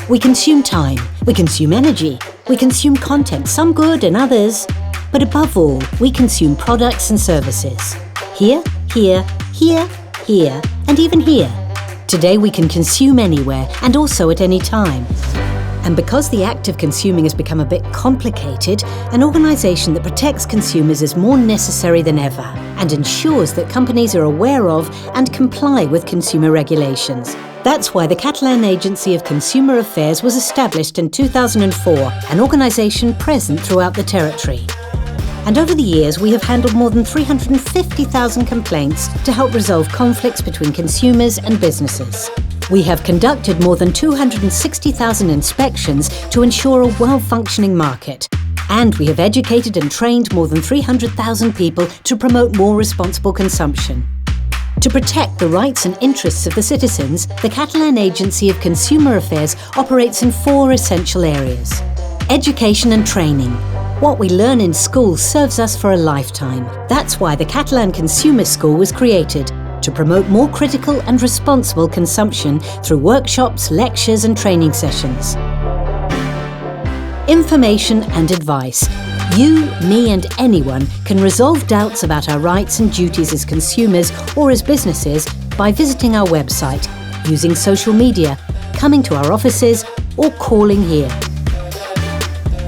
We consume time, we consume energy, we consume content, some good and others. But above all, we consume products and services. Here, here, here, here, and even here. Today we can consume anywhere and also at any time. And because the act of consuming has become a bit complicated, an organisation that protects consumers is more necessary than ever and ensures that companies are aware of and comply with consumer regulations. That's why the Catalan Agency of Consumer Affairs was established in 2004, an organisation present throughout the territory. And over the years, we have handled more than 350,000 complaints to help resolve conflicts between consumers and businesses. We have conducted more than 260,000 inspections to ensure a well-functioning market. And we have educated and trained more than 300,000 people to promote more responsible consumption. To protect the rights and interests of the citizens, the Catalan Agency of Consumer Affairs operates in 4 essential areas. Education and training. What we learn in school serves us for a lifetime. That's why the Catalan Consumer School was created, to promote more critical and responsible consumption through workshops, lectures and training sessions. Information and advice. You, me and anyone can resolve doubts about our rights and duties as consumers or as businesses by visiting our website, using social media, coming to our offices or calling here.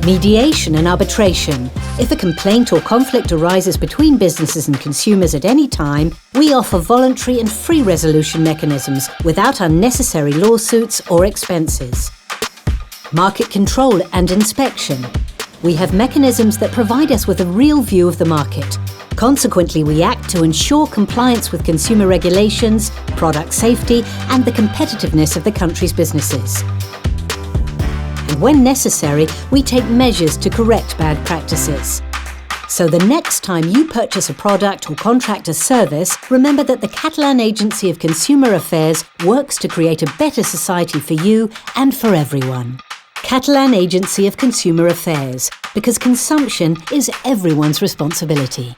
Mediation and arbitration. If a complaint or conflict arises between businesses and consumers at any time, we offer voluntary and free resolution mechanisms without unnecessary lawsuits or expenses. Market control and inspection. We have mechanisms that provide us with a real view of the market. Consequently, we act to ensure compliance with consumer regulations, product safety, and the competitiveness of the country's businesses. And when necessary, we take measures to correct bad practices. So the next time you purchase a product or contract a service, remember that the Catalan Agency of Consumer Affairs works to create a better society for you and for everyone. Catalan Agency of Consumer Affairs, because consumption is everyone's responsibility.